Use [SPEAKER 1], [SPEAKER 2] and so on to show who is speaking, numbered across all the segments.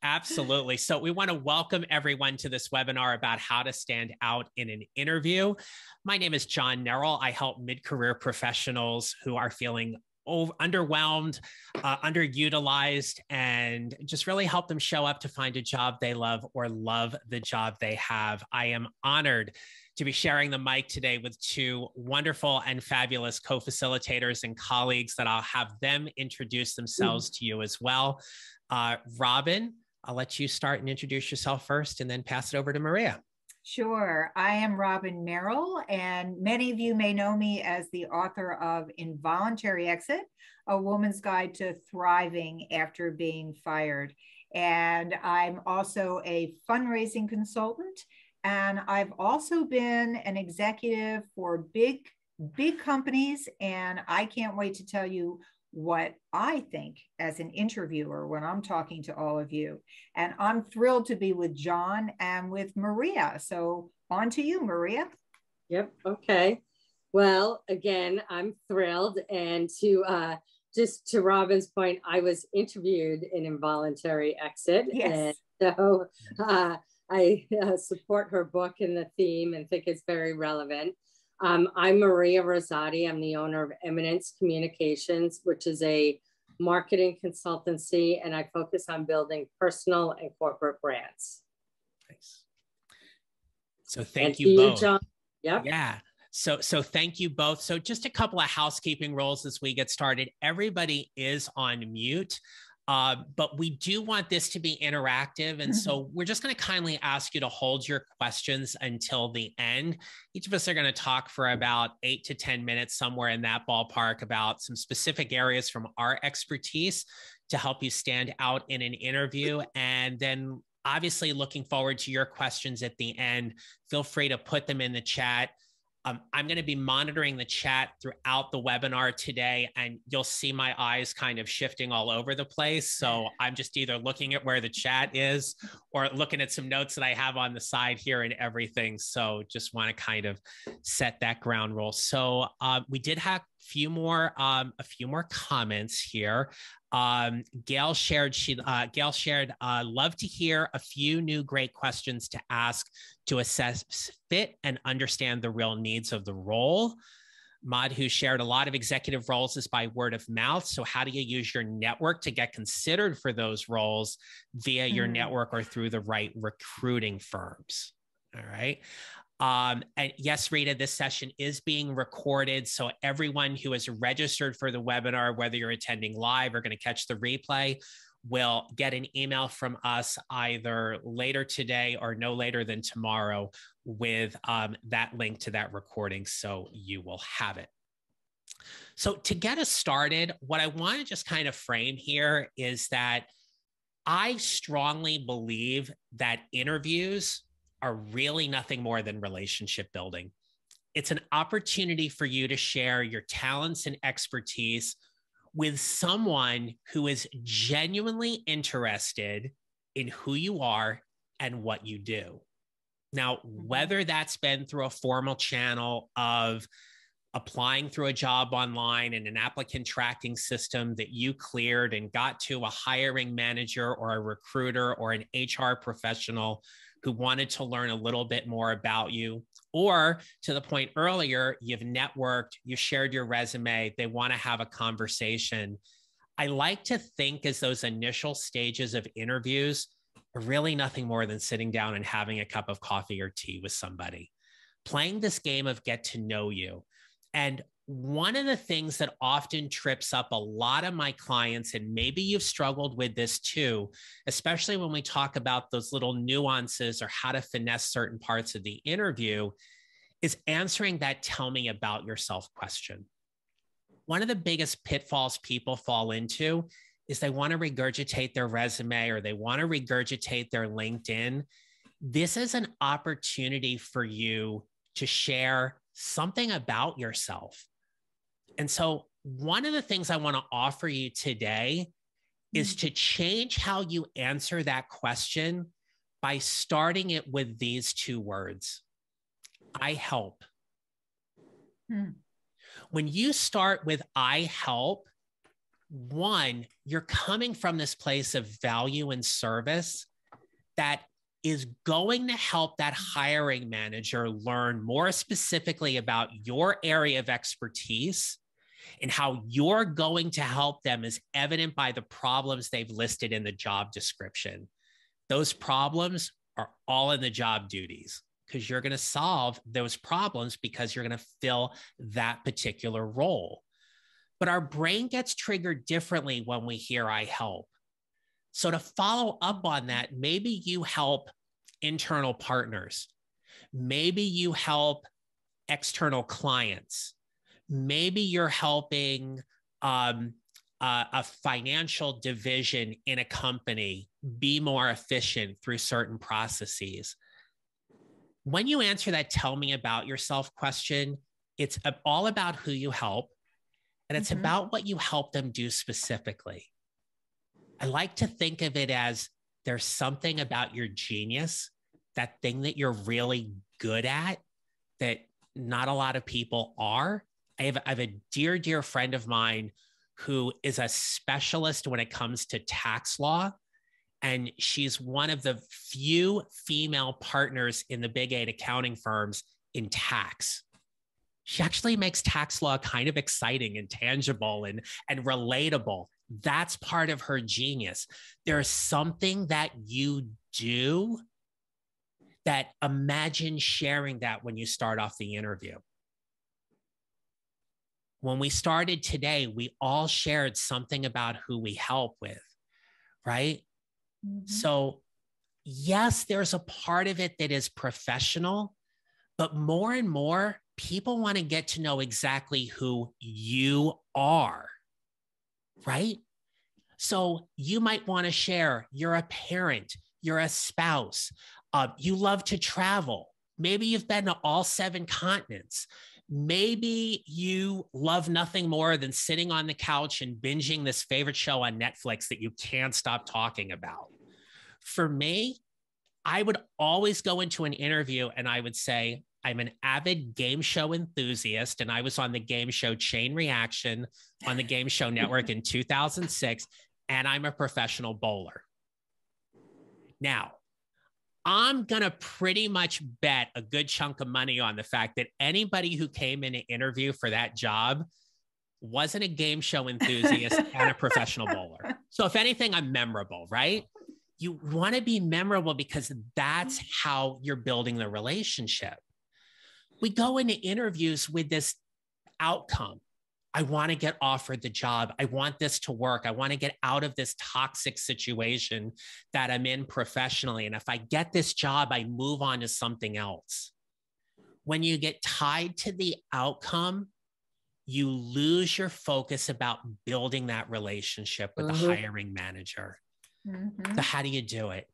[SPEAKER 1] Absolutely. So we want to welcome everyone to this webinar about how to stand out in an interview. My name is John Neral. I help mid-career professionals who are feeling underwhelmed, underutilized, and just really help them show up to find a job they love or love the job they have. I am honored to be sharing the mic today with two wonderful and fabulous co-facilitators and colleagues that I'll have them introduce themselves to you as well. Robin, I'll let you start and introduce yourself first and then pass it over to Maria.
[SPEAKER 2] Sure. I am Robin Merle, and many of you may know me as the author of Involuntary Exit, A Woman's Guide to Thriving After Being Fired. And I'm also a fundraising consultant, and I've also been an executive for big companies, and I can't wait to tell you what I think as an interviewer when I'm talking to all of you. And I'm thrilled to be with John and with Maria. So on to you, Maria.
[SPEAKER 3] Yep. Okay. Well, again, I'm thrilled. And just to Robin's point, I was interviewed in Involuntary Exit.
[SPEAKER 2] Yes.
[SPEAKER 3] And so I support her book and the theme and think it's very relevant. I'm Maria Rosati. I'm the owner of Eminence Communications, which is a marketing consultancy, and I focus on building personal and corporate brands.
[SPEAKER 1] Nice. So thank you both.
[SPEAKER 3] John. Yep.
[SPEAKER 1] Yeah. So thank you both. So just a couple of housekeeping rules as we get started. Everybody is on mute. But we do want this to be interactive. And so we're just going to kindly ask you to hold your questions until the end. Each of us are going to talk for about 8 to 10 minutes, somewhere in that ballpark, about some specific areas from our expertise to help you stand out in an interview. And then obviously looking forward to your questions at the end. Feel free to put them in the chat. I'm going to be monitoring the chat throughout the webinar today, and you'll see my eyes kind of shifting all over the place. So I'm just either looking at where the chat is or looking at some notes that I have on the side here and everything. So just want to kind of set that ground rule. So we did have a few more comments here. Gail shared, love to hear a few new great questions to ask to assess fit and understand the real needs of the role. Madhu shared a lot of executive roles is by word of mouth. So how do you use your network to get considered for those roles via your network or through the right recruiting firms? All right. And yes, Rita, this session is being recorded. So everyone who is registered for the webinar, whether you're attending live or going to catch the replay, will get an email from us either later today or no later than tomorrow with that link to that recording. So you will have it. So to get us started, what I want to just kind of frame here is that I strongly believe that interviews are really nothing more than relationship building. It's an opportunity for you to share your talents and expertise with someone who is genuinely interested in who you are and what you do. Now, whether that's been through a formal channel of applying through a job online and an applicant tracking system that you cleared and got to a hiring manager or a recruiter or an HR professional who wanted to learn a little bit more about you, or to the point earlier, you've networked, you shared your resume, they want to have a conversation. I like to think as those initial stages of interviews are really nothing more than sitting down and having a cup of coffee or tea with somebody, playing this game of get to know you. And one of the things that often trips up a lot of my clients, and maybe you've struggled with this too, especially when we talk about those little nuances or how to finesse certain parts of the interview, is answering that tell me about yourself question. One of the biggest pitfalls people fall into is they want to regurgitate their resume or they want to regurgitate their LinkedIn. This is an opportunity for you to share something about yourself. And so one of the things I want to offer you today is to change how you answer that question by starting it with these two words: I help. When you start with I help, One, you're coming from this place of value and service that is going to help that hiring manager learn more specifically about your area of expertise, and how you're going to help them is evident by the problems they've listed in the job description. Those problems are all in the job duties, because you're going to solve those problems because you're going to fill that particular role. But our brain gets triggered differently when we hear I help. So to follow up on that, maybe you help internal partners. Maybe you help external clients. Maybe you're helping a financial division in a company be more efficient through certain processes. When you answer that "tell me about yourself" question, it's all about who you help, and it's about what you help them do specifically. I like to think of it as there's something about your genius, that thing that you're really good at, that not a lot of people are. I have a dear, dear friend of mine who is a specialist when it comes to tax law. And she's one of the few female partners in the Big 8 accounting firms in tax. She actually makes tax law kind of exciting and tangible and relatable. That's part of her genius. There's something that you do that, imagine sharing that when you start off the interview. When we started today, we all shared something about who we help with, right? So yes, there's a part of it that is professional, but more and more people want to get to know exactly who you are, right? So you might want to share you're a parent, you're a spouse, you love to travel. Maybe you've been to all 7 continents. Maybe you love nothing more than sitting on the couch and binging this favorite show on Netflix that you can't stop talking about. For me, I would always go into an interview and I would say, I'm an avid game show enthusiast, and I was on the game show Chain Reaction on the Game Show Network in 2006, and I'm a professional bowler. Now, I'm going to pretty much bet a good chunk of money on the fact that anybody who came in to interview for that job wasn't a game show enthusiast and a professional bowler. So if anything, I'm memorable, right? You want to be memorable because that's how you're building the relationship. We go into interviews with this outcome. I want to get offered the job. I want this to work. I want to get out of this toxic situation that I'm in professionally. And if I get this job, I move on to something else. When you get tied to the outcome, you lose your focus about building that relationship with the hiring manager. So how do you do it?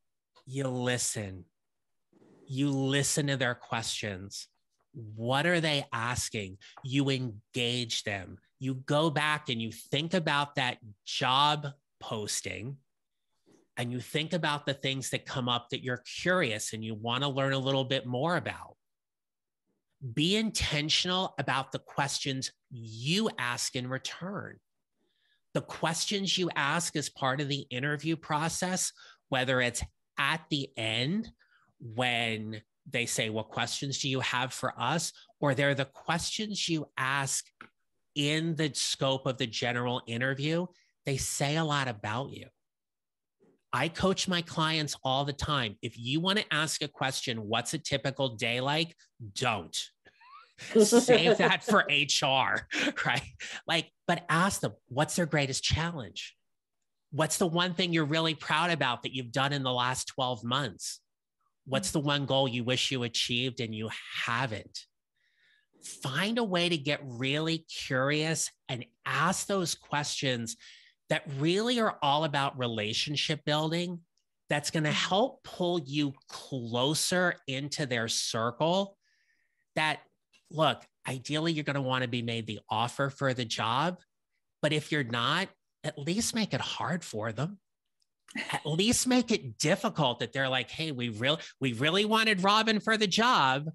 [SPEAKER 1] You listen. You listen to their questions. What are they asking? You engage them. You go back and you think about that job posting, and you think about the things that come up that you're curious and you want to learn a little bit more about. Be intentional about the questions you ask in return. The questions you ask as part of the interview process, whether it's at the end when they say, what questions do you have for us? Or they're the questions you ask in the scope of the general interview. They say a lot about you. I coach my clients all the time. If you want to ask a question, what's a typical day like? Don't. Save that for HR, right? But ask them, what's their greatest challenge? What's the one thing you're really proud about that you've done in the last 12 months? What's the one goal you wish you achieved and you haven't? Find a way to get really curious and ask those questions that really are all about relationship building. That's going to help pull you closer into their circle. That, look, ideally, you're going to want to be made the offer for the job. But if you're not, at least make it hard for them. At least make it difficult that they're like, hey, we really wanted Robin for the job,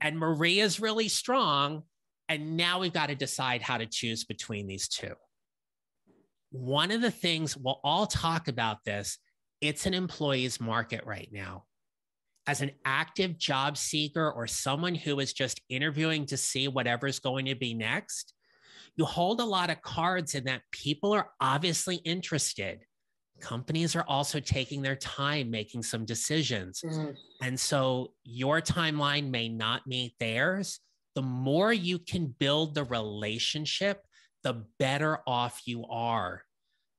[SPEAKER 1] and Maria's really strong, and now we've got to decide how to choose between these two. one of the things, we'll all talk about this, it's an employee's market right now. As an active job seeker or someone who is just interviewing to see whatever's going to be next, you hold a lot of cards in that people are obviously interested. Companies are also taking their time making some decisions. And so your timeline may not meet theirs. The more you can build the relationship, the better off you are.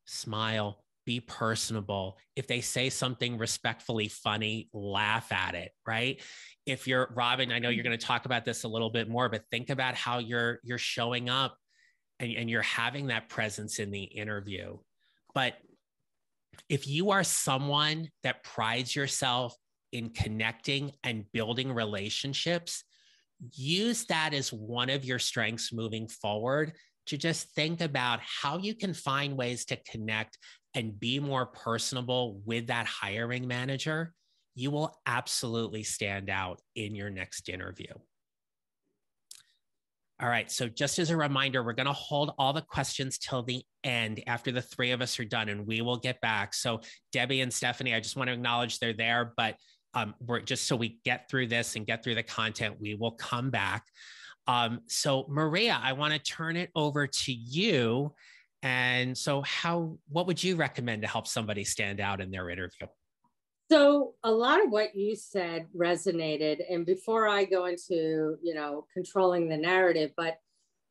[SPEAKER 1] Smile, be personable. If they say something respectfully funny, laugh at it, right? If you're Robin, I know you're going to talk about this a little bit more, but think about how you're showing up and you're having that presence in the interview. But if you are someone that prides yourself in connecting and building relationships, use that as one of your strengths moving forward, to just think about how you can find ways to connect and be more personable with that hiring manager. You will absolutely stand out in your next interview. All right, so just as a reminder, we're going to hold all the questions till the end after the three of us are done, and we will get back. So Debbie and Stephanie, I just want to acknowledge they're there, but we're just so we get through this and get through the content, we will come back. So Maria, I want to turn it over to you. And so what would you recommend to help somebody stand out in their interview?
[SPEAKER 3] So a lot of what you said resonated. And before I go into, controlling the narrative, but,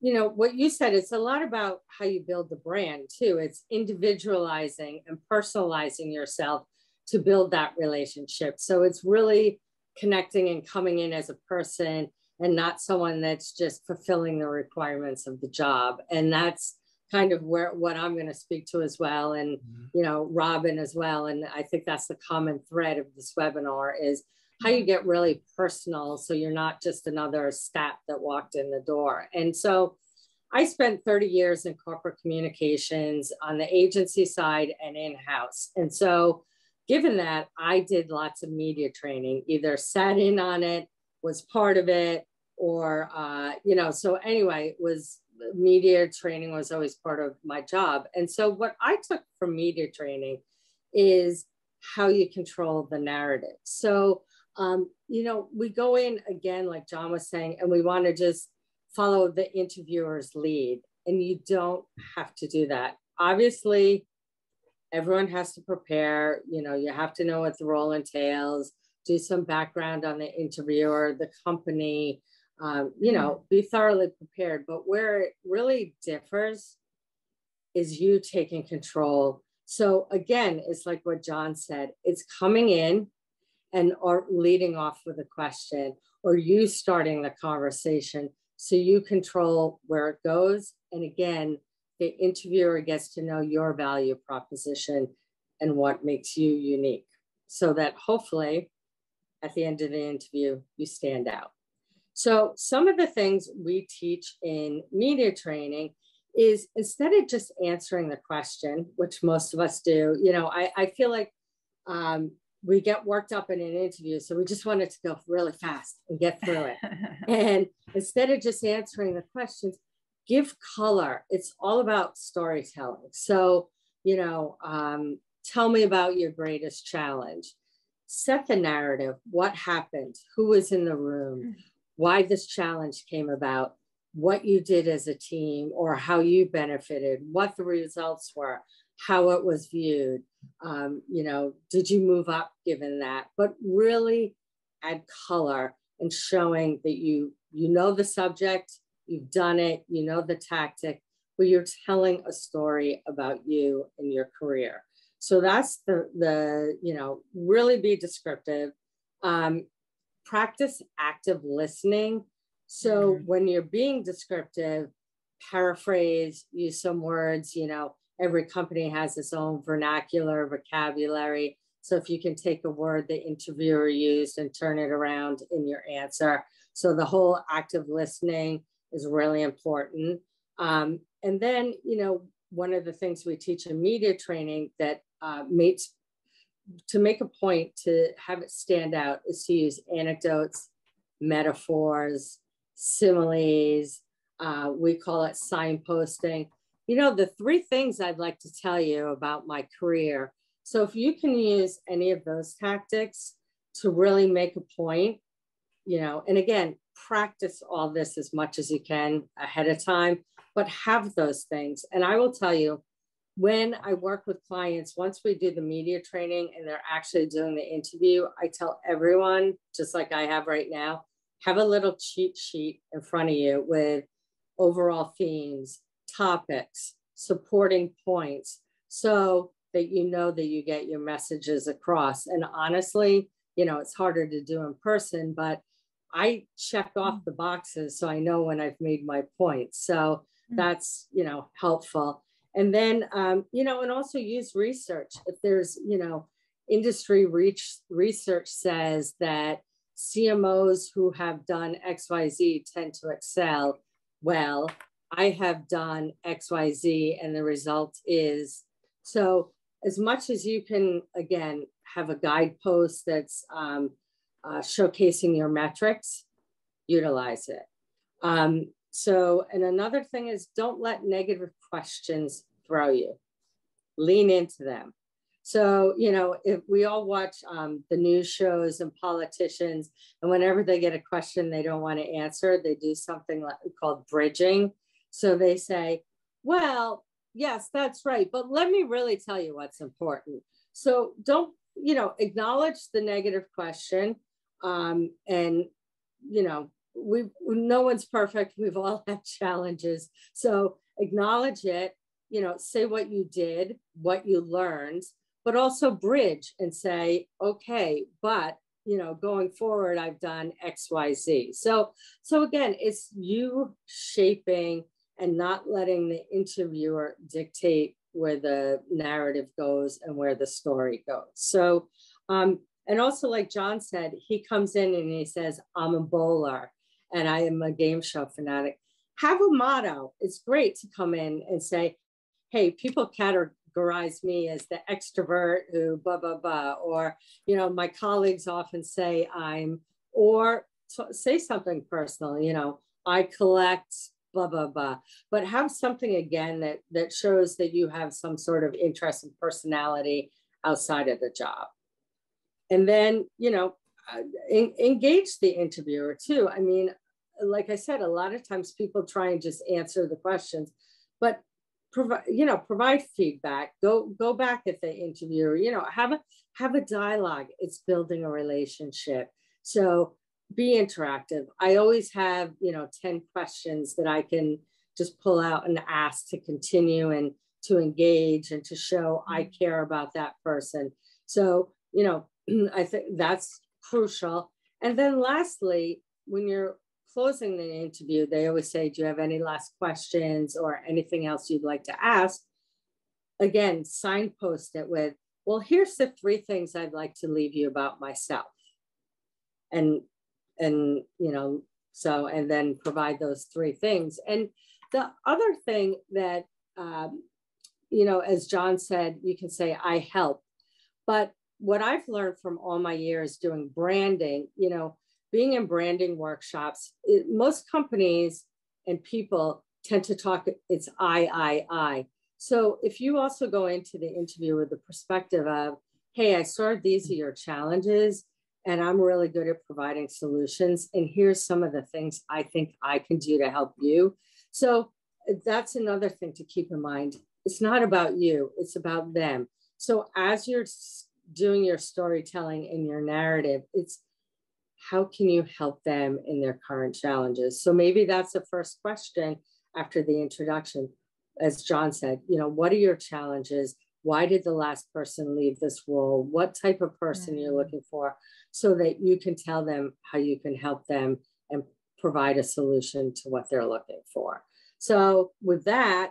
[SPEAKER 3] what you said, it's a lot about how you build the brand too. It's individualizing and personalizing yourself to build that relationship. So it's really connecting and coming in as a person and not someone that's just fulfilling the requirements of the job. And that's kind of what I'm going to speak to as well. And, Robin as well. And I think that's the common thread of this webinar is how you get really personal. So you're not just another stat that walked in the door. And so I spent 30 years in corporate communications on the agency side and in-house. And so given that, I did lots of media training, either sat in on it, was part of it, or, so anyway, media training was always part of my job. And so what I took from media training is how you control the narrative. So, we go in again, like John was saying, and we want to just follow the interviewer's lead. And you don't have to do that. Obviously, everyone has to prepare, you have to know what the role entails, do some background on the interviewer, the company, be thoroughly prepared. But where it really differs is you taking control. So again, it's like what John said, it's coming in or leading off with a question, or you starting the conversation so you control where it goes. And again, the interviewer gets to know your value proposition and what makes you unique, so that hopefully at the end of the interview, you stand out. So some of the things we teach in media training is, instead of just answering the question, which most of us do, I feel like we get worked up in an interview, so we just want it to go really fast and get through it. And instead of just answering the questions, give color. It's all about storytelling. So, tell me about your greatest challenge. Set the narrative. What happened? Who was in the room? Why this challenge came about? What you did as a team, or how you benefited? What the results were? How it was viewed? Did you move up given that? But really add color and showing that you know the subject, you've done it, you know the tactic, but you're telling a story about you and your career. So that's the really be descriptive. Practice active listening. So when you're being descriptive, paraphrase, use some words, every company has its own vernacular, vocabulary. So if you can take a word the interviewer used and turn it around in your answer. So the whole active listening is really important. And then, one of the things we teach in media training that to make a point to have it stand out is to use anecdotes, metaphors, similes. We call it signposting. the three things I'd like to tell you about my career. So if you can use any of those tactics to really make a point, and again, practice all this as much as you can ahead of time, but have those things. And I will tell you, when I work with clients, once we do the media training and they're actually doing the interview, I tell everyone, just like I have right now, have a little cheat sheet in front of you with overall themes, topics, supporting points, so that that you get your messages across. And honestly, it's harder to do in person, but I check off the boxes so I know when I've made my points. So that's, helpful. And then, and also use research. If there's, industry research says that CMOs who have done XYZ tend to excel. Well, I have done XYZ and the result is. So as much as you can, again, have a guidepost that's showcasing your metrics, utilize it. And another thing is, don't let negative questions throw you. Lean into them. So, if we all watch the news shows and politicians, and whenever they get a question they don't want to answer, they do something called bridging. So they say, well, yes, that's right, but let me really tell you what's important. So don't, acknowledge the negative question. And, no one's perfect. We've all had challenges. So acknowledge it, say what you did, what you learned, but also bridge and say, okay, but, going forward, I've done X, Y, Z. So again, it's you shaping and not letting the interviewer dictate where the narrative goes and where the story goes. So, and also like John said, he comes in and he says, I'm a bowler and I am a game show fanatic. Have a motto. It's great to come in and say, hey, people categorize me as the extrovert who blah, blah, blah. Or, my colleagues often say or say something personal, I collect blah, blah, blah. But have something again that shows that you have some sort of interest and personality outside of the job. And then, engage the interviewer too. I mean, like I said, a lot of times people try and just answer the questions, but provide feedback. Go back at the interviewer. Have a dialogue. It's building a relationship. So be interactive. I always have 10 questions that I can just pull out and ask to continue and to engage and to show I care about that person. So I think that's crucial. And then lastly, when you're closing the interview, they always say, do you have any last questions or anything else you'd like to ask? Again, signpost it with, well, here's the three things I'd like to leave you about myself. And then provide those three things. And the other thing that, as John said, you can say, I help. But what I've learned from all my years doing branding, being in branding workshops, most companies and people tend to talk, it's I. So if you also go into the interview with the perspective of, hey, I saw these are your challenges and I'm really good at providing solutions. And here's some of the things I think I can do to help you. So that's another thing to keep in mind. It's not about you, it's about them. So as you're doing your storytelling in your narrative, it's how can you help them in their current challenges? So maybe that's the first question after the introduction. As John said, what are your challenges? Why did the last person leave this role? What type of person you're looking for, so that you can tell them how you can help them and provide a solution to what they're looking for. So with that,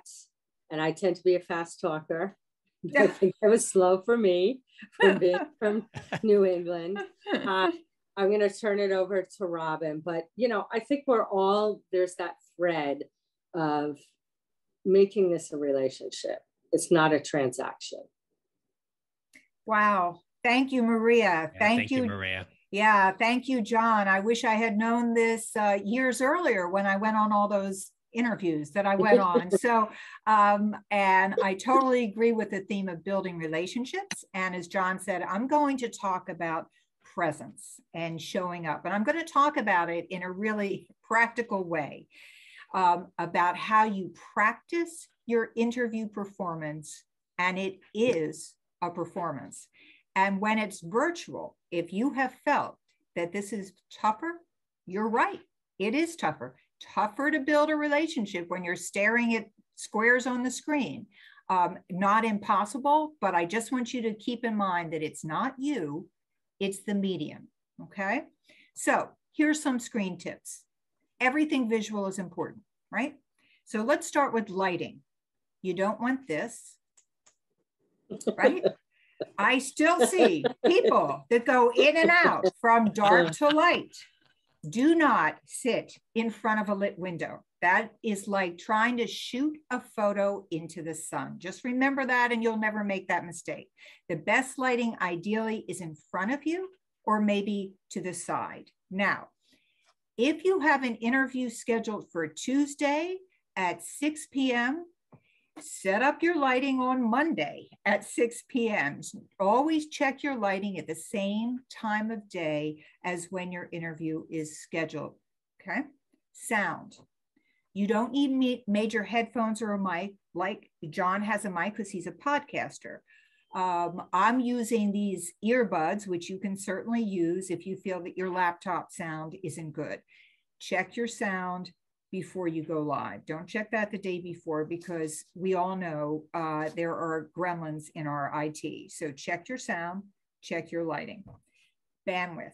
[SPEAKER 3] and I tend to be a fast talker, I think that was slow for me from being from New England. I'm going to turn it over to Robin, but I think there's that thread of making this a relationship. It's not a transaction.
[SPEAKER 2] Wow. Thank you, Maria.
[SPEAKER 1] Thank you, Maria.
[SPEAKER 2] Yeah. Thank you, John. I wish I had known this years earlier when I went on all those interviews that I went on. So, and I totally agree with the theme of building relationships. And as John said, I'm going to talk about presence and showing up. And I'm going to talk about it in a really practical way, about how you practice your interview performance. And it is a performance. And when it's virtual, if you have felt that this is tougher, you're right. It is tougher. Tougher to build a relationship when you're staring at squares on the screen. Not impossible, but I just want you to keep in mind that it's not you, it's the medium, okay? So here's some screen tips. Everything visual is important, right? So let's start with lighting. You don't want this, right? I still see people that go in and out from dark to light. Do not sit in front of a lit window. That is like trying to shoot a photo into the sun. Just remember that and you'll never make that mistake. The best lighting ideally is in front of you or maybe to the side. Now, if you have an interview scheduled for Tuesday at 6 p.m., set up your lighting on Monday at 6 p.m. Always check your lighting at the same time of day as when your interview is scheduled, okay? Sound. You don't need major headphones or a mic, like John has a mic because he's a podcaster. I'm using these earbuds, which you can certainly use if you feel that your laptop sound isn't good. Check your sound before you go live. Don't check that the day before because we all know there are gremlins in our IT. So check your sound, check your lighting. Bandwidth.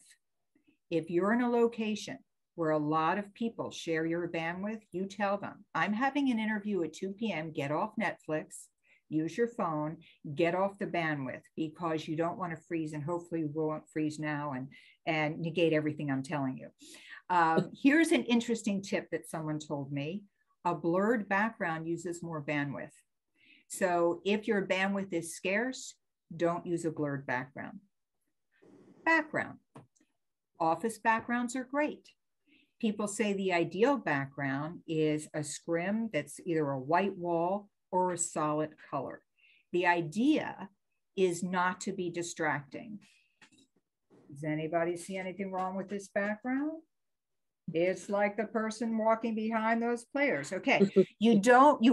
[SPEAKER 2] If you're in a location where a lot of people share your bandwidth, you tell them, I'm having an interview at 2 p.m., get off Netflix, use your phone, get off the bandwidth because you don't want to freeze, and hopefully we won't freeze now and negate everything I'm telling you. Here's an interesting tip that someone told me. A blurred background uses more bandwidth. So if your bandwidth is scarce, don't use a blurred background. Background. Office backgrounds are great. People say the ideal background is a scrim that's either a white wall or a solid color. The idea is not to be distracting. Does anybody see anything wrong with this background? It's like the person walking behind those players. Okay, you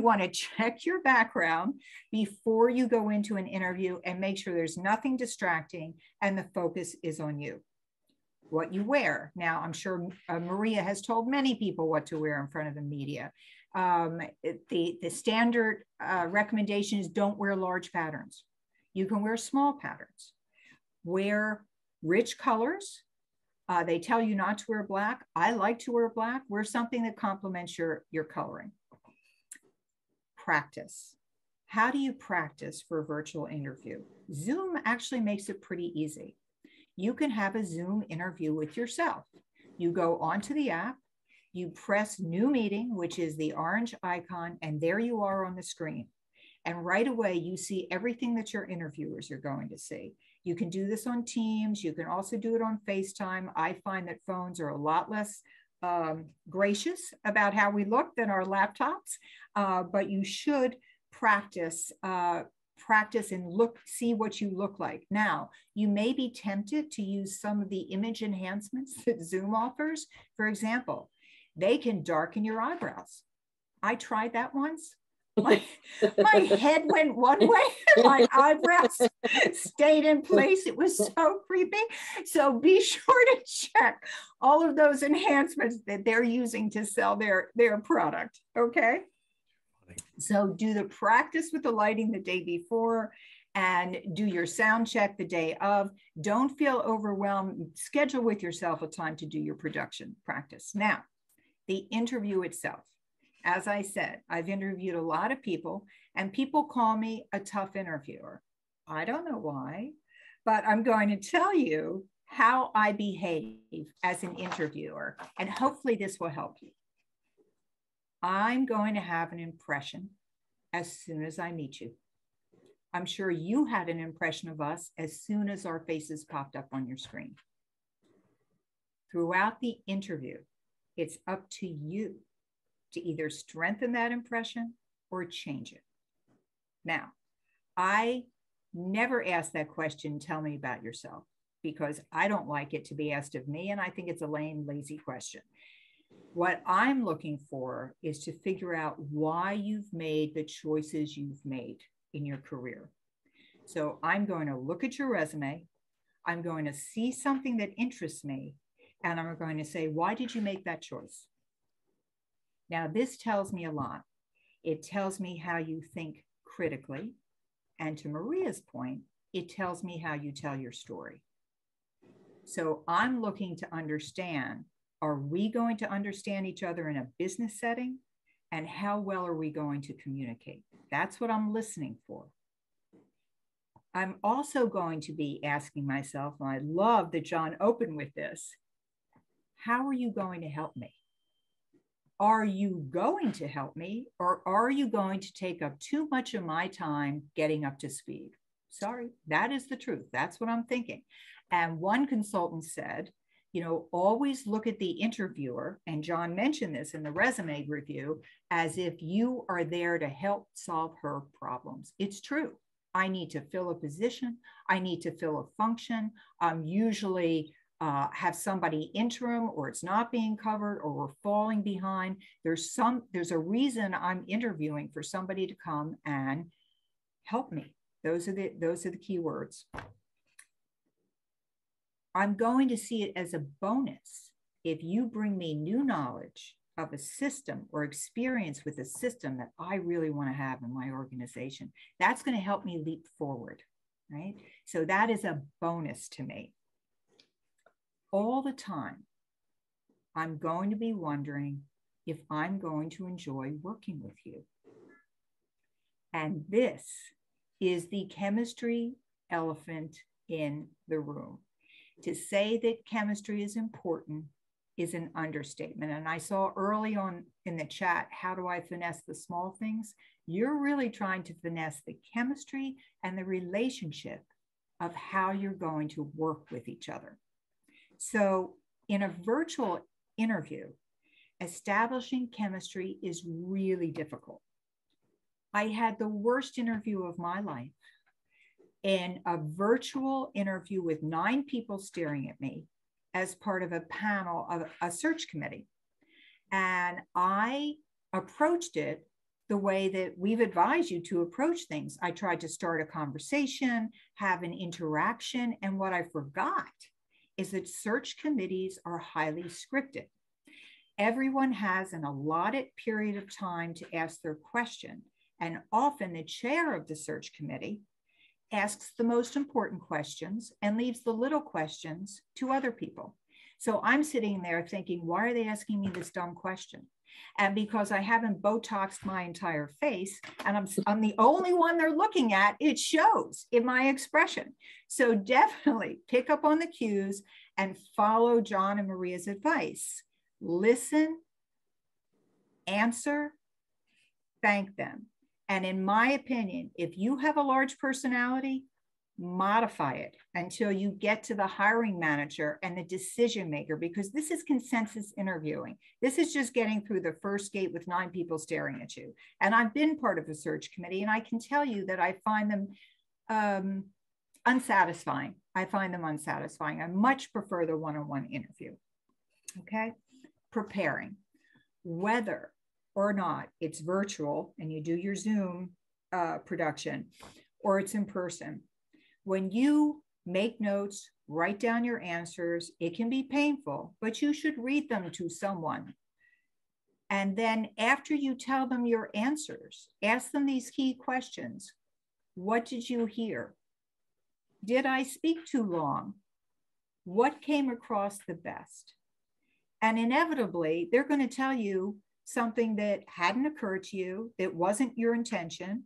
[SPEAKER 2] want to check your background before you go into an interview and make sure there's nothing distracting and the focus is on you. What you wear. Now, I'm sure Maria has told many people what to wear in front of the media. The standard recommendation is don't wear large patterns. You can wear small patterns. Wear rich colors. They tell you not to wear black. I like to wear black. Wear something that complements your coloring. Practice. How do you practice for a virtual interview? Zoom actually makes it pretty easy. You can have a Zoom interview with yourself. You go onto the app, you press new meeting, which is the orange icon, and there you are on the screen. And right away, you see everything that your interviewers are going to see. You can do this on Teams. You can also do it on FaceTime. I find that phones are a lot less gracious about how we look than our laptops, but you should practice and see what you look like. Now, you may be tempted to use some of the image enhancements that Zoom offers. For example, they can darken your eyebrows. I tried that once. My head went one way, my eyebrows stayed in place. It was so creepy. So be sure to check all of those enhancements that they're using to sell their product, okay? So do the practice with the lighting the day before and do your sound check the day of. Don't feel overwhelmed. Schedule with yourself a time to do your production practice. Now, the interview itself. As I said, I've interviewed a lot of people and people call me a tough interviewer. I don't know why, but I'm going to tell you how I behave as an interviewer, and hopefully this will help you. I'm going to have an impression as soon as I meet you. I'm sure you had an impression of us as soon as our faces popped up on your screen. Throughout the interview, it's up to you to either strengthen that impression or change it. Now, I never ask that question, tell me about yourself, because I don't like it to be asked of me, and I think it's a lame, lazy question. What I'm looking for is to figure out why you've made the choices you've made in your career. So I'm going to look at your resume, I'm going to see something that interests me, and I'm going to say, why did you make that choice? Now, this tells me a lot. It tells me how you think critically. And to Maria's point, it tells me how you tell your story. So I'm looking to understand, are we going to understand each other in a business setting? And how well are we going to communicate? That's what I'm listening for. I'm also going to be asking myself, and I love that John opened with this, how are you going to help me? Are you going to help me, or are you going to take up too much of my time getting up to speed? Sorry, that is the truth. That's what I'm thinking. And one consultant said, you know, always look at the interviewer, and John mentioned this in the resume review, as if you are there to help solve her problems. It's true. I need to fill a position. I need to fill a function. Usually have somebody interim, or it's not being covered, or we're falling behind. There's a reason I'm interviewing for somebody to come and help me. Those are the key words. I'm going to see it as a bonus if you bring me new knowledge of a system or experience with a system that I really want to have in my organization. That's going to help me leap forward, right? So that is a bonus to me. All the time, I'm going to be wondering if I'm going to enjoy working with you. And this is the chemistry elephant in the room. To say that chemistry is important is an understatement. And I saw early on in the chat, how do I finesse the small things? You're really trying to finesse the chemistry and the relationship of how you're going to work with each other. So in a virtual interview, establishing chemistry is really difficult. I had the worst interview of my life in a virtual interview with 9 people staring at me as part of a panel of a search committee. And I approached it the way that we've advised you to approach things. I tried to start a conversation, have an interaction, and what I forgot is that search committees are highly scripted. Everyone has an allotted period of time to ask their question, and often the chair of the search committee asks the most important questions and leaves the little questions to other people. So I'm sitting there thinking, why are they asking me this dumb question? And because I haven't Botoxed my entire face and I'm the only one they're looking at, it shows in my expression. So definitely pick up on the cues and follow John and Maria's advice. Listen, answer, thank them. And in my opinion, if you have a large personality, modify it until you get to the hiring manager and the decision maker, because this is consensus interviewing. This is just getting through the first gate with 9 people staring at you. And I've been part of a search committee, and I can tell you that I find them unsatisfying. I find them unsatisfying. I much prefer the one-on-one interview. Okay, preparing. Whether or not it's virtual and you do your Zoom production, or it's in person. When you make notes, write down your answers, it can be painful, but you should read them to someone. And then after you tell them your answers, ask them these key questions. What did you hear? Did I speak too long? What came across the best? And inevitably, they're going to tell you something that hadn't occurred to you, that wasn't your intention.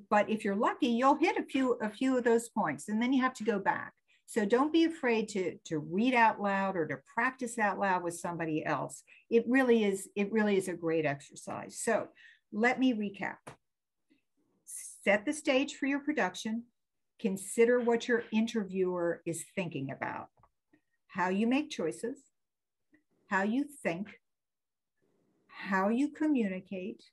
[SPEAKER 2] But if you're lucky, you'll hit a few of those points, and then you have to go back. So don't be afraid to read out loud or to practice out loud with somebody else. It really is a great exercise. So let me recap. Set the stage for your production. Consider what your interviewer is thinking about, how you make choices, how you think, how you communicate.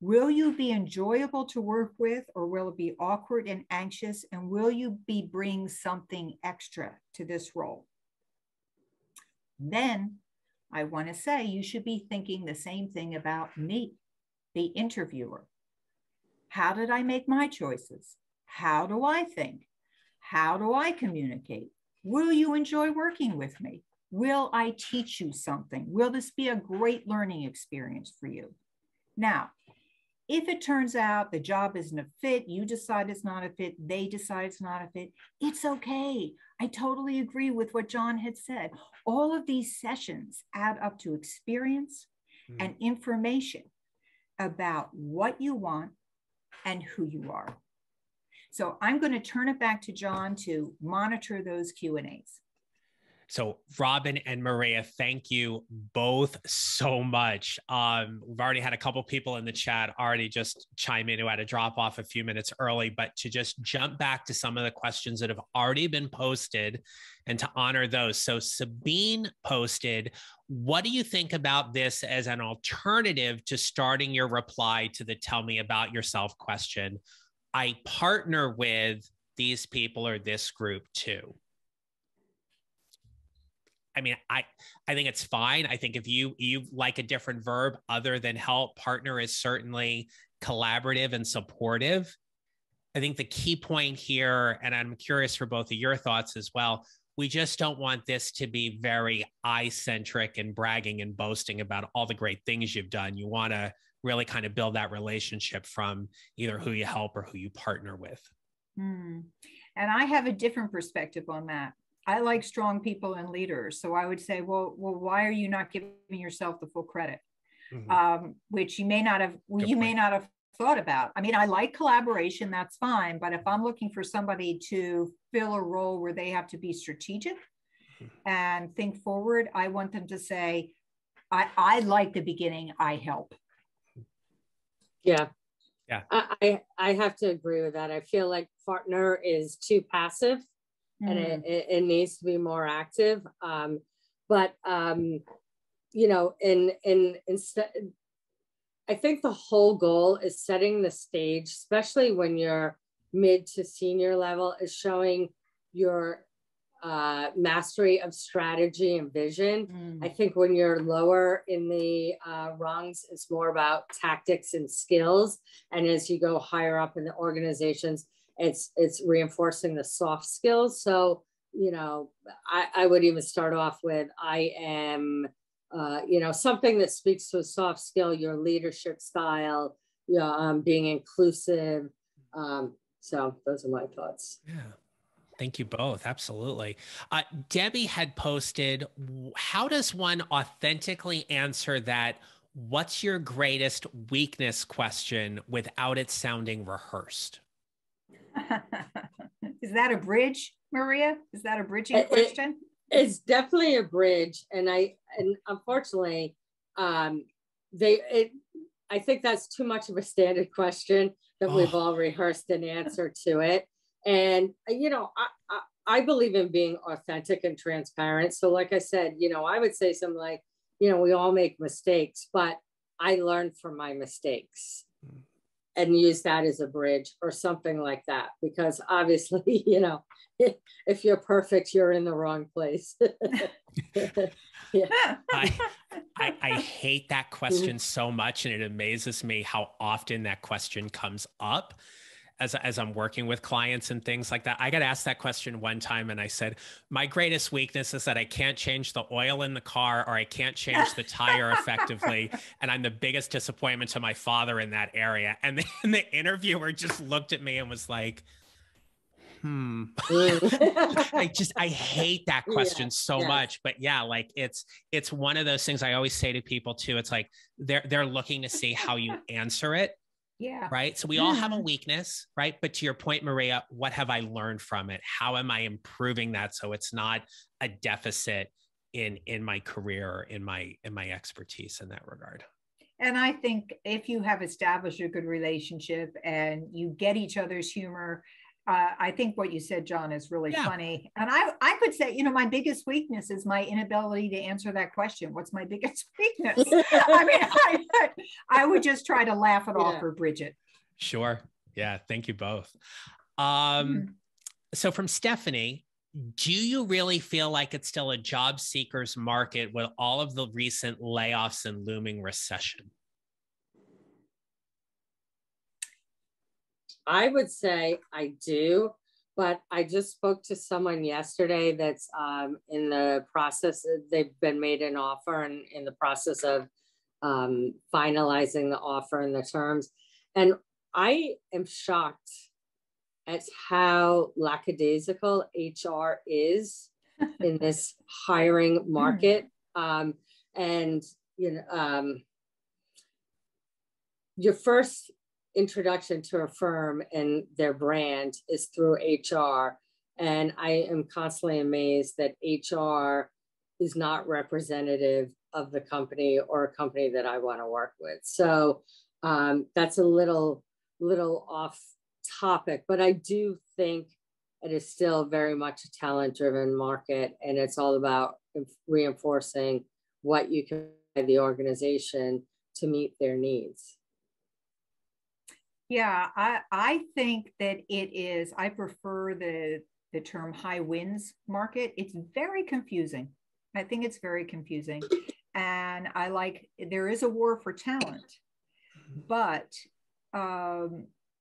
[SPEAKER 2] Will you be enjoyable to work with, or will it be awkward and anxious? And will you be bringing something extra to this role? Then I want to say you should be thinking the same thing about me, the interviewer. How did I make my choices? How do I think? How do I communicate? Will you enjoy working with me? Will I teach you something? Will this be a great learning experience for you? Now, if it turns out the job isn't a fit, you decide it's not a fit, they decide it's not a fit, it's okay. I totally agree with what John had said. All of these sessions add up to experience and information about what you want and who you are. So I'm going to turn it back to John to monitor those Q&As.
[SPEAKER 1] So Robin and Maria, thank you both so much. We've already had a couple people in the chat already just chime in who had to drop off a few minutes early, but to just jump back to some of the questions that have already been posted and to honor those. So Sabine posted, what do you think about this as an alternative to starting your reply to the tell me about yourself question? I partner with these people or this group too. I mean, I think it's fine. I think if you like a different verb other than help, partner is certainly collaborative and supportive. I think the key point here, and I'm curious for both of your thoughts as well, we just don't want this to be very I-centric and bragging and boasting about all the great things you've done. You want to really kind of build that relationship from either who you help or who you partner with.
[SPEAKER 2] And I have a different perspective on that. I like strong people and leaders. So I would say, well, why are you not giving yourself the full credit? Which you may not have thought about. I mean, I like collaboration, that's fine. But if I'm looking for somebody to fill a role where they have to be strategic and think forward, I want them to say, I like the beginning, I help.
[SPEAKER 3] Yeah.
[SPEAKER 1] Yeah.
[SPEAKER 3] I have to agree with that. I feel like partner is too passive. And it needs to be more active. But you know, instead, I think the whole goal is setting the stage, especially when you're mid to senior level, is showing your mastery of strategy and vision. I think when you're lower in the rungs, it's more about tactics and skills. And as you go higher up in the organizations, it's reinforcing the soft skills. So, you know, I would even start off with, I am, you know, something that speaks to a soft skill, your leadership style, you know, being inclusive. So those are my thoughts.
[SPEAKER 1] Yeah. Thank you both. Absolutely. Debbie had posted, how does one authentically answer that what's your greatest weakness question without it sounding rehearsed?
[SPEAKER 2] Is that a bridge, Maria? Is that a bridging question?
[SPEAKER 3] It's definitely a bridge. And unfortunately, I think that's too much of a standard question that we've all rehearsed an answer to it. And, you know, I believe in being authentic and transparent. So like I said, you know, I would say something like, you know, we all make mistakes, but I learned from my mistakes. And use that as a bridge or something like that. Because obviously, you know, if you're perfect, you're in the wrong place. Yeah.
[SPEAKER 1] I hate that question so much. And it amazes me how often that question comes up as I'm working with clients and things like that. I got asked that question one time and I said, my greatest weakness is that I can't change the oil in the car or I can't change the tire effectively. And I'm the biggest disappointment to my father in that area. And then the interviewer just looked at me and was like, I hate that question so much. But yeah, like it's one of those things I always say to people too. It's like, they're looking to see how you answer it.
[SPEAKER 2] Yeah.
[SPEAKER 1] Right. So we all have a weakness, right? But to your point, Maria, what have I learned from it? How am I improving that so it's not a deficit in my career or in my expertise in that regard?
[SPEAKER 2] And I think if you have established a good relationship and you get each other's humor, I think what you said, John, is really funny. And I could say, you know, my biggest weakness is my inability to answer that question. What's my biggest weakness? I mean, I would just try to laugh it off for Bridget.
[SPEAKER 1] Sure. Yeah. Thank you both. So from Stephanie, do you really feel like it's still a job seekers market with all of the recent layoffs and looming recession?
[SPEAKER 3] I would say I do, but I just spoke to someone yesterday that's in the process. They've been made an offer and in the process of finalizing the offer and the terms. And I am shocked at how lackadaisical HR is in this hiring market. And, you know, your first introduction to a firm and their brand is through HR. And I am constantly amazed that HR is not representative of the company or a company that I want to work with. So that's a little off topic, but I do think it is still very much a talent-driven market, and it's all about reinforcing what you can provide the organization to meet their needs.
[SPEAKER 2] Yeah, I think that it is. I prefer the term high wins market. It's very confusing. I think it's very confusing, and there is a war for talent, but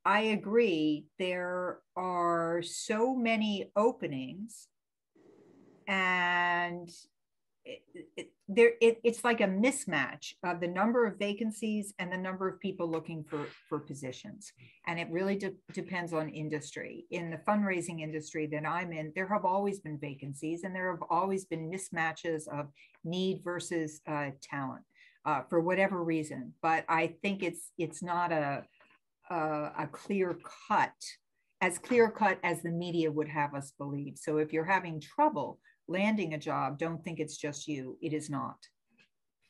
[SPEAKER 2] I agree. There are so many openings, and it's like a mismatch of the number of vacancies and the number of people looking for positions. And it really depends on industry. In the fundraising industry that I'm in, there have always been vacancies, and there have always been mismatches of need versus talent for whatever reason. But I think it's not a clear cut as the media would have us believe. So if you're having trouble landing a job, don't think it's just you. It is not.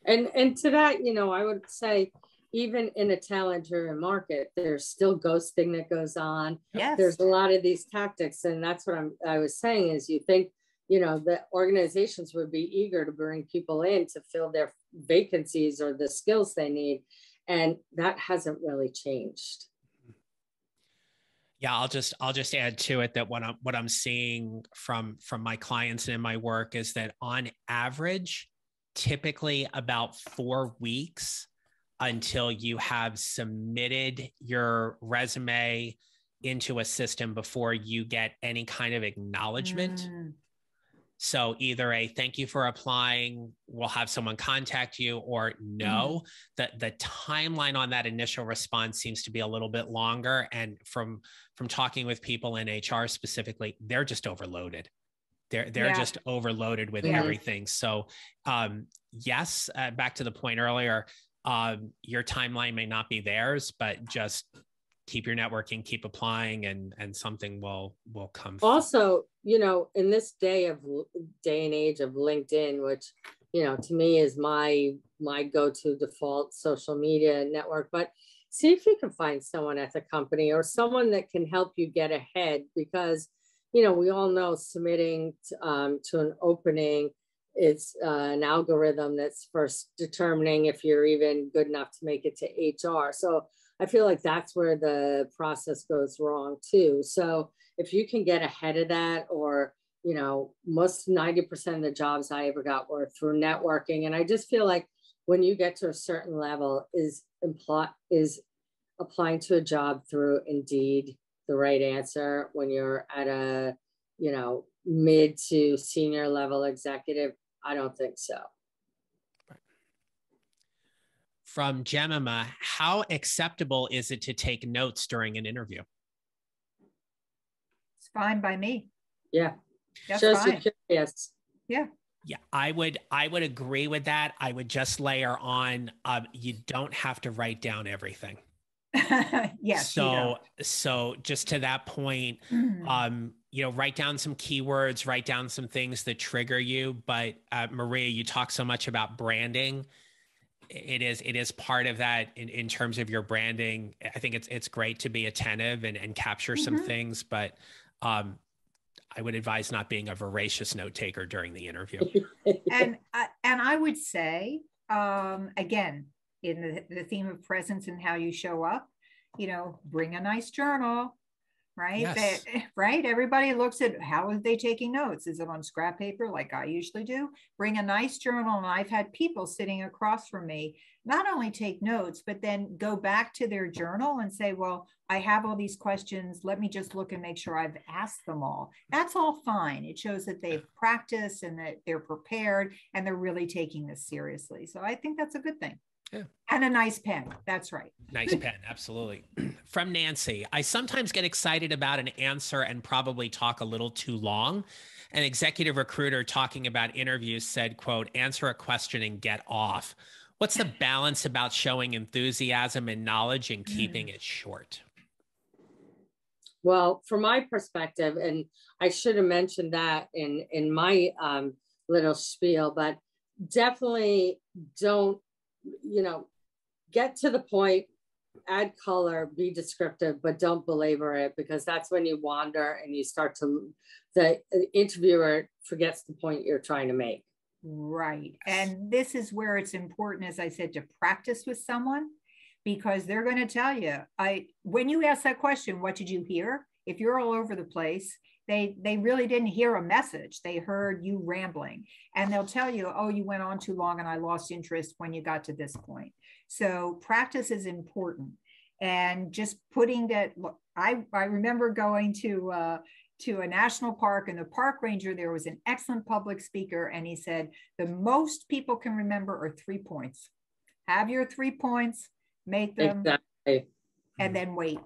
[SPEAKER 3] And to that, you know, I would say even in a talent-driven market, there's still ghosting that goes on.
[SPEAKER 2] Yes.
[SPEAKER 3] There's a lot of these tactics. And that's what I was saying is you think, you know, the organizations would be eager to bring people in to fill their vacancies or the skills they need. And that hasn't really changed.
[SPEAKER 1] Yeah, I'll just add to it that what I'm seeing from my clients and in my work is that on average, typically about 4 weeks until you have submitted your resume into a system before you get any kind of acknowledgement. So either a thank you for applying, we'll have someone contact you, or no. The timeline on that initial response seems to be a little bit longer. And from talking with people in HR specifically, they're just overloaded. They're just overloaded with everything. So yes, back to the point earlier, your timeline may not be theirs, but just keep your networking, keep applying, and something will come.
[SPEAKER 3] Also, you know, in this day and age of LinkedIn, which, you know, to me is my go-to default social media network, but see if you can find someone at the company or someone that can help you get ahead, because, you know, we all know submitting to an opening, it's an algorithm that's first determining if you're even good enough to make it to HR. So I feel like that's where the process goes wrong too. So if you can get ahead of that, or, you know, most 90% of the jobs I ever got were through networking. And I just feel like when you get to a certain level, is applying to a job through Indeed the right answer when you're at a, you know, mid to senior level executive? I don't think so.
[SPEAKER 1] From Jemima, how acceptable is it to take notes during an interview?
[SPEAKER 2] It's fine by me.
[SPEAKER 3] Yeah.
[SPEAKER 2] That's
[SPEAKER 3] shows
[SPEAKER 2] fine.
[SPEAKER 3] you're curious.
[SPEAKER 2] Yeah.
[SPEAKER 1] Yeah, I would agree with that. I would just layer on, you don't have to write down everything.
[SPEAKER 2] Yes.
[SPEAKER 1] So just to that point, you know, write down some keywords, write down some things that trigger you. But Maria, you talk so much about branding. It is part of that in terms of your branding. I think it's great to be attentive and capture some things, but I would advise not being a voracious note taker during the interview.
[SPEAKER 2] And I would say, again, in the theme of presence and how you show up, bring a nice journal, right?
[SPEAKER 1] Yes.
[SPEAKER 2] Right? Everybody looks at how are they taking notes? Is it on scrap paper like I usually do? Bring a nice journal. And I've had people sitting across from me not only take notes, but then go back to their journal and say, well, I have all these questions. Let me just look and make sure I've asked them all. That's all fine. It shows that they've practiced and that they're prepared and they're really taking this seriously. So I think that's a good thing.
[SPEAKER 1] Yeah.
[SPEAKER 2] And a nice pen. That's right.
[SPEAKER 1] Nice pen. Absolutely. From Nancy, I sometimes get excited about an answer and probably talk a little too long. An executive recruiter talking about interviews said, quote, answer a question and get off. What's the balance about showing enthusiasm and knowledge and keeping it short?
[SPEAKER 3] Well, from my perspective, and I should have mentioned that in my little spiel, but definitely don't, get to the point, add color, be descriptive, but don't belabor it, because that's when you wander and you start the interviewer forgets the point you're trying to make.
[SPEAKER 2] Right. And this is where it's important, as I said, to practice with someone, because they're going to tell you, when you ask that question, what did you hear? If you're all over the place, they really didn't hear a message. They heard you rambling, and they'll tell you, oh, you went on too long and I lost interest when you got to this point. So practice is important. And just putting that, I remember going to a national park, and the park ranger there was an excellent public speaker. And he said, the most people can remember are 3 points. Have your 3 points, make them,
[SPEAKER 3] exactly,
[SPEAKER 2] and then wait.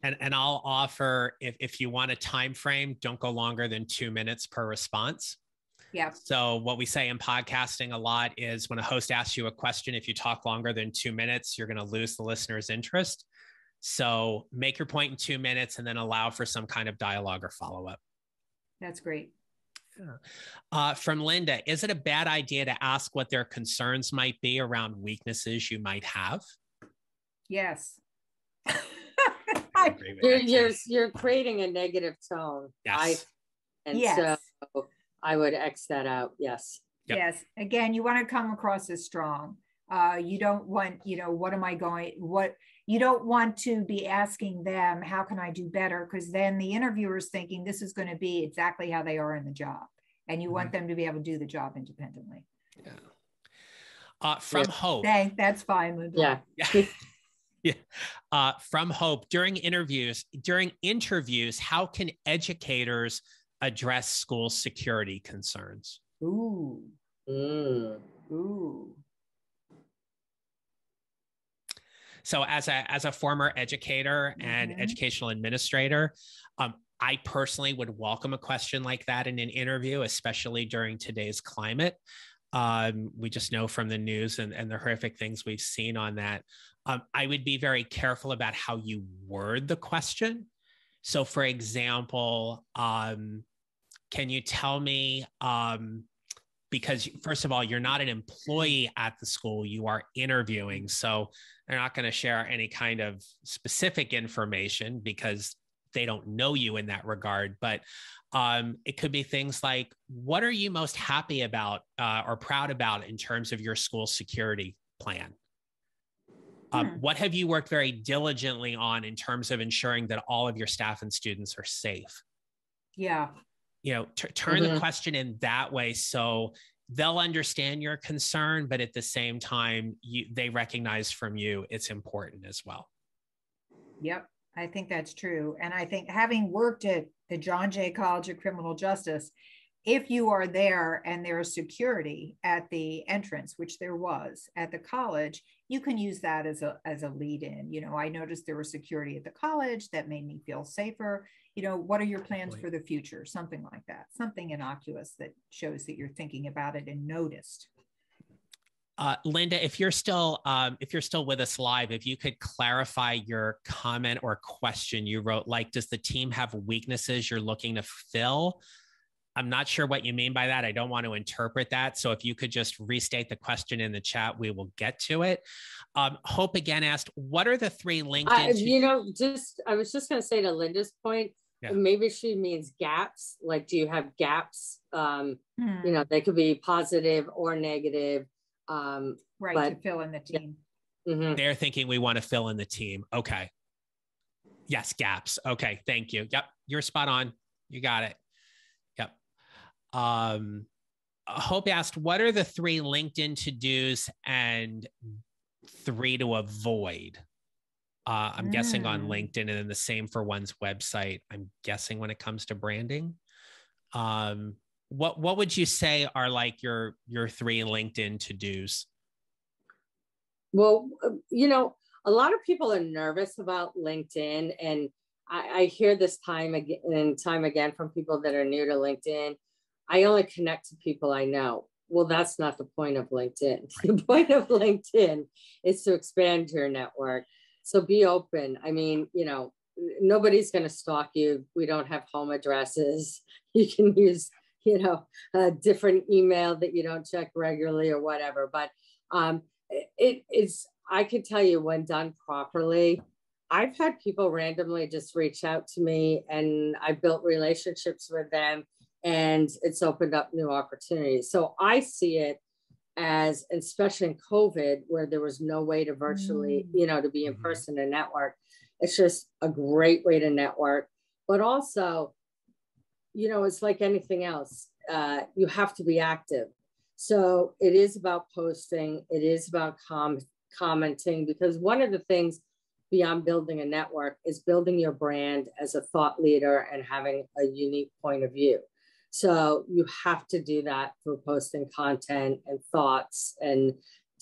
[SPEAKER 1] And I'll offer, if you want a time frame, don't go longer than 2 minutes per response.
[SPEAKER 2] Yeah.
[SPEAKER 1] So what we say in podcasting a lot is when a host asks you a question, if you talk longer than 2 minutes, you're going to lose the listener's interest. So make your point in 2 minutes and then allow for some kind of dialogue or follow-up.
[SPEAKER 2] That's great.
[SPEAKER 1] Yeah. From Linda, is it a bad idea to ask what their concerns might be around weaknesses you might have?
[SPEAKER 2] Yes.
[SPEAKER 3] You're creating a negative tone.
[SPEAKER 1] Yes.
[SPEAKER 3] So I would X that out. Yes.
[SPEAKER 1] Yep.
[SPEAKER 2] Yes. Again, you want to come across as strong. You don't want, you don't want to be asking them, how can I do better? Because then the interviewer is thinking this is going to be exactly how they are in the job. And you want them to be able to do the job independently.
[SPEAKER 1] Yeah. From Hope.
[SPEAKER 2] That's fine, Linda.
[SPEAKER 3] Yeah.
[SPEAKER 1] Yeah. From Hope, during interviews, how can educators address school security concerns?
[SPEAKER 2] Ooh. Ooh.
[SPEAKER 1] So as a former educator and educational administrator, I personally would welcome a question like that in an interview, especially during today's climate. We just know from the news and the horrific things we've seen on that. I would be very careful about how you word the question. So for example, can you tell me, because first of all, you're not an employee at the school, you are interviewing. So they're not going to share any kind of specific information because they don't know you in that regard. But it could be things like, what are you most happy about or proud about in terms of your school security plan? What have you worked very diligently on in terms of ensuring that all of your staff and students are safe?
[SPEAKER 2] Yeah.
[SPEAKER 1] Turn the question in that way so they'll understand your concern, but at the same time, they recognize from you it's important as well.
[SPEAKER 2] Yep, I think that's true. And I think having worked at the John Jay College of Criminal Justice, if you are there and there's security at the entrance, which there was at the college, you can use that as a lead in. I noticed there was security at the college that made me feel safer. What are your plans for the future? Something like that, something innocuous that shows that you're thinking about it and noticed.
[SPEAKER 1] Linda, if you're still with us live, if you could clarify your comment or question you wrote, like, does the team have weaknesses you're looking to fill? I'm not sure what you mean by that. I don't want to interpret that. So if you could just restate the question in the chat, we will get to it. Hope again asked, what are the three LinkedIn?
[SPEAKER 3] I was just going to say to Linda's point, maybe she means gaps. Like, do you have gaps? They could be positive or negative.
[SPEAKER 2] To fill in the team.
[SPEAKER 1] Mm-hmm. They're thinking we want to fill in the team. Okay. Yes, gaps. Okay, thank you. Yep, you're spot on. You got it. Yep. Hope asked, what are the 3 LinkedIn to-dos and 3 to avoid? I'm guessing on LinkedIn, and then the same for one's website. I'm guessing when it comes to branding. What would you say are like your 3 LinkedIn to-dos?
[SPEAKER 3] Well, a lot of people are nervous about LinkedIn, and I hear this time and time again from people that are new to LinkedIn. I only connect to people I know. Well, that's not the point of LinkedIn. The point of LinkedIn is to expand your network. So be open. I mean, nobody's going to stalk you. We don't have home addresses. You can use, a different email that you don't check regularly or whatever. But I could tell you, when done properly, I've had people randomly just reach out to me, and I built relationships with them, and it's opened up new opportunities. So I see it as, especially in COVID, where there was no way to virtually, to be in person and network. It's just a great way to network. But also, it's like anything else. You have to be active. So it is about posting. It is about commenting, because one of the things beyond building a network is building your brand as a thought leader and having a unique point of view. So you have to do that through posting content and thoughts and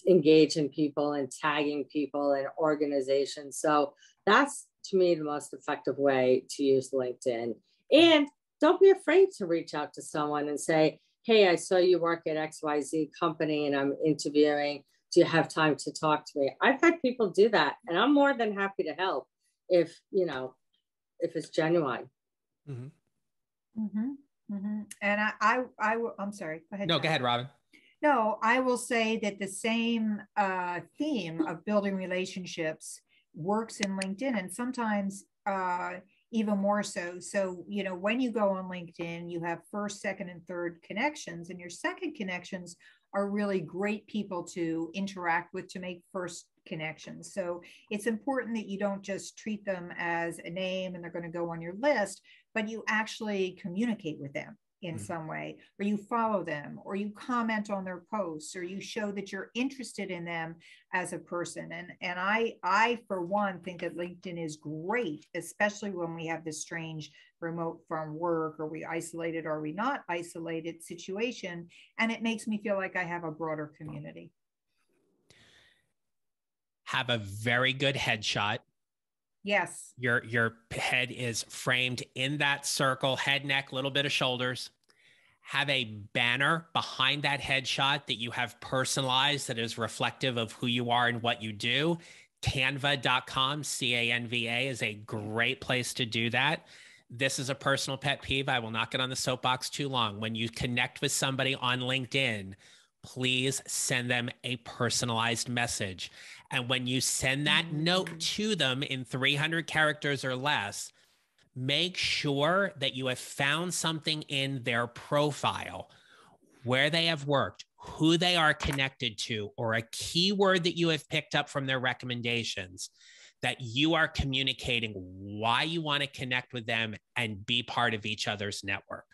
[SPEAKER 3] engaging people and tagging people and organizations. So that's, to me, the most effective way to use LinkedIn. And don't be afraid to reach out to someone and say, hey, I saw you work at XYZ company and I'm interviewing. Do you have time to talk to me? I've had people do that, and I'm more than happy to help if it's genuine.
[SPEAKER 2] Mm-hmm. Mm-hmm. Mm-hmm. And I'm sorry. Go ahead.
[SPEAKER 1] No, go ahead, Robin.
[SPEAKER 2] No, I will say that the same theme of building relationships works in LinkedIn, and sometimes even more so. So, when you go on LinkedIn, you have first, second, and third connections, and your second connections are really great people to interact with to make first connections. So it's important that you don't just treat them as a name and they're going to go on your list, but you actually communicate with them in some way, or you follow them, or you comment on their posts, or you show that you're interested in them as a person. And I for one think that LinkedIn is great, especially when we have this strange remote from work, or we isolated or we not isolated situation. And it makes me feel like I have a broader community.
[SPEAKER 1] Have a very good headshot.
[SPEAKER 2] Yes.
[SPEAKER 1] Your head is framed in that circle, head, neck, little bit of shoulders. Have a banner behind that headshot that you have personalized that is reflective of who you are and what you do. Canva.com, CANVA, is a great place to do that. This is a personal pet peeve. I will not get on the soapbox too long. When you connect with somebody on LinkedIn, please send them a personalized message. And when you send that note to them in 300 characters or less, make sure that you have found something in their profile, where they have worked, who they are connected to, or a keyword that you have picked up from their recommendations, that you are communicating why you want to connect with them and be part of each other's network.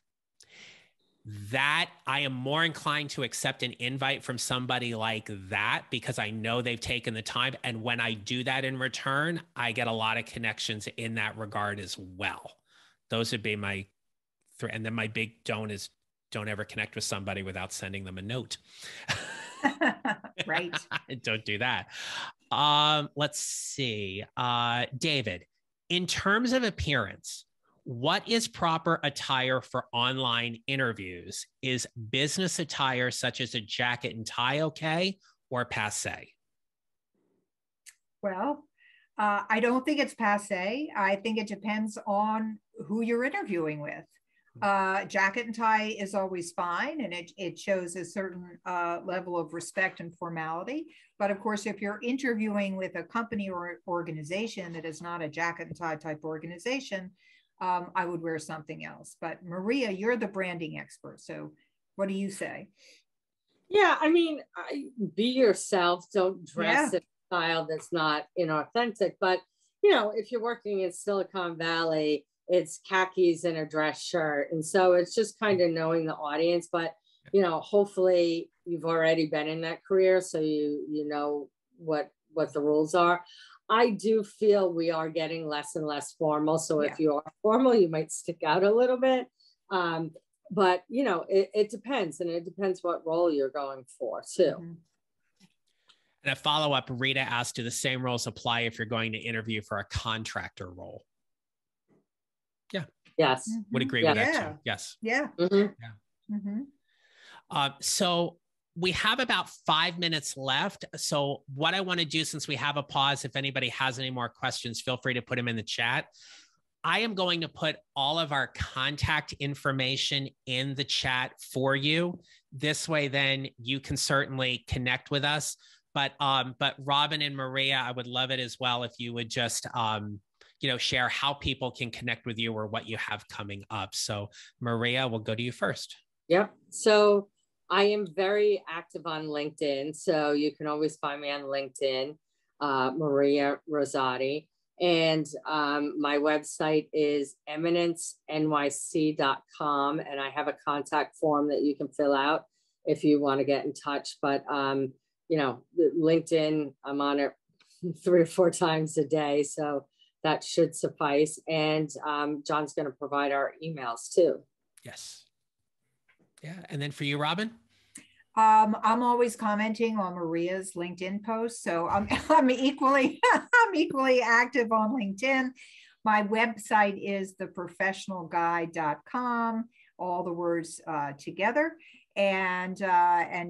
[SPEAKER 1] That I am more inclined to accept an invite from somebody like that, because I know they've taken the time. And when I do that in return, I get a lot of connections in that regard as well. Those would be my three. And then my big don't is, don't ever connect with somebody without sending them a note.
[SPEAKER 2] Right.
[SPEAKER 1] Don't do that. Let's see. David, in terms of appearance, what is proper attire for online interviews? Is business attire such as a jacket and tie okay, or passe?
[SPEAKER 2] Well, I don't think it's passe. I think it depends on who you're interviewing with. Jacket and tie is always fine, and it shows a certain level of respect and formality. But of course, if you're interviewing with a company or organization that is not a jacket and tie type organization, I would wear something else. But Maria, you're the branding expert. So what do you say?
[SPEAKER 3] Yeah, I mean, be yourself. Don't dress in a style that's not inauthentic. But, you know, if you're working in Silicon Valley, it's khakis and a dress shirt. And so it's just kind of knowing the audience. But, you know, hopefully you've already been in that career, so you know what the rules are. I do feel we are getting less and less formal. So if you are formal, you might stick out a little bit. But, you know, it depends. And it depends what role you're going for, too.
[SPEAKER 2] Mm-hmm.
[SPEAKER 1] And a follow-up, Rita asked, do the same rules apply if you're going to interview for a contractor role? Yeah.
[SPEAKER 3] Yes.
[SPEAKER 2] Mm-hmm.
[SPEAKER 1] Would agree with that too. Yes.
[SPEAKER 2] Yeah.
[SPEAKER 3] Mm-hmm.
[SPEAKER 2] Yeah. Mm-hmm.
[SPEAKER 1] So we have about 5 minutes left. So what I want to do, since we have a pause, if anybody has any more questions, feel free to put them in the chat. I am going to put all of our contact information in the chat for you. This way, then you can certainly connect with us. But Robin and Maria, I would love it as well if you would just you know, share how people can connect with you or what you have coming up. So Maria, we'll go to you first.
[SPEAKER 3] Yep. So I am very active on LinkedIn. So you can always find me on LinkedIn, Maria Rosati. And my website is eminencenyc.com. And I have a contact form that you can fill out if you want to get in touch. But, you know, LinkedIn, I'm on it 3 or 4 times a day. So that should suffice. And John's going to provide our emails too.
[SPEAKER 1] Yes. Yeah. And then for you, Robin?
[SPEAKER 2] I'm always commenting on Maria's LinkedIn posts. So I'm equally active on LinkedIn. My website is theprofessionalguy.com, all the words together. And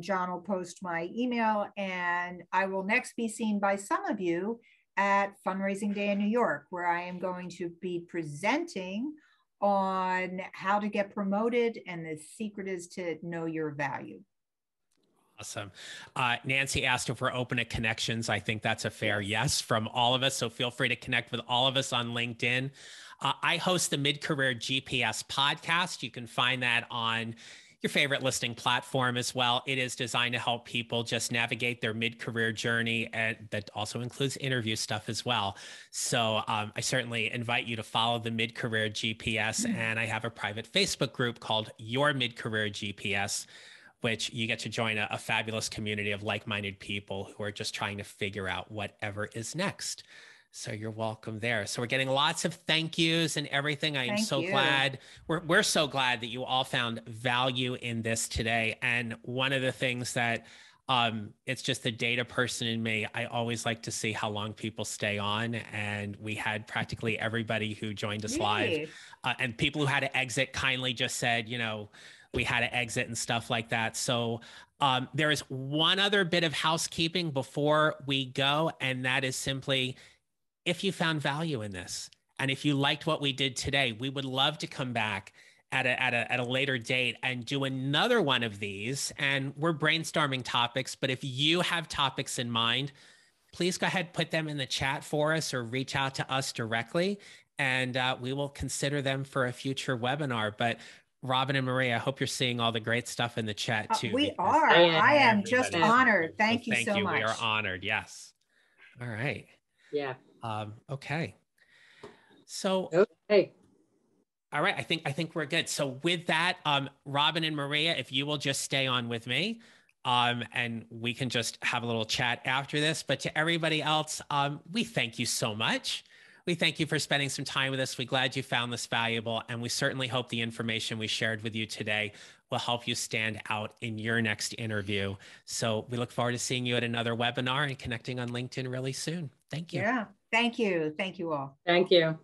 [SPEAKER 2] John will post my email, and I will next be seen by some of you at Fundraising Day in New York, where I am going to be presenting on how to get promoted, and the secret is to know your value.
[SPEAKER 1] Awesome. Nancy asked if we're open to connections. I think that's a fair yes from all of us. So feel free to connect with all of us on LinkedIn. I host the Mid-Career GPS podcast. You can find that on your favorite listening platform as well. It is designed to help people just navigate their mid-career journey, and that also includes interview stuff as well. So I certainly invite you to follow the Mid-Career GPS, and I have a private Facebook group called Your Mid-Career GPS, which you get to join a fabulous community of like-minded people who are just trying to figure out whatever is next. So you're welcome there. So we're getting lots of thank yous and everything. I am so glad. We're so glad that you all found value in this today. And one of the things that it's just the data person in me, I always like to see how long people stay on. And we had practically everybody who joined us live, and people who had to exit kindly just said, you know, we had to exit and stuff like that. So there is one other bit of housekeeping before we go, and that is simply, if you found value in this, and if you liked what we did today, we would love to come back at a later date and do another one of these. And we're brainstorming topics, but if you have topics in mind, please go ahead, put them in the chat for us or reach out to us directly, and we will consider them for a future webinar. But Robin and Maria, I hope you're seeing all the great stuff in the chat too.
[SPEAKER 2] We are. I am just honored. Thank you so much.
[SPEAKER 1] We are honored. Yes. All right.
[SPEAKER 3] Yeah.
[SPEAKER 1] Okay. So.
[SPEAKER 3] Okay.
[SPEAKER 1] All right. I think we're good. So with that, Robin and Maria, if you will just stay on with me, and we can just have a little chat after this. But to everybody else, we thank you so much. We thank you for spending some time with us. We're glad you found this valuable, and we certainly hope the information we shared with you today will help you stand out in your next interview. So we look forward to seeing you at another webinar and connecting on LinkedIn really soon. Thank you.
[SPEAKER 2] Yeah. Thank you. Thank you all.
[SPEAKER 3] Thank you.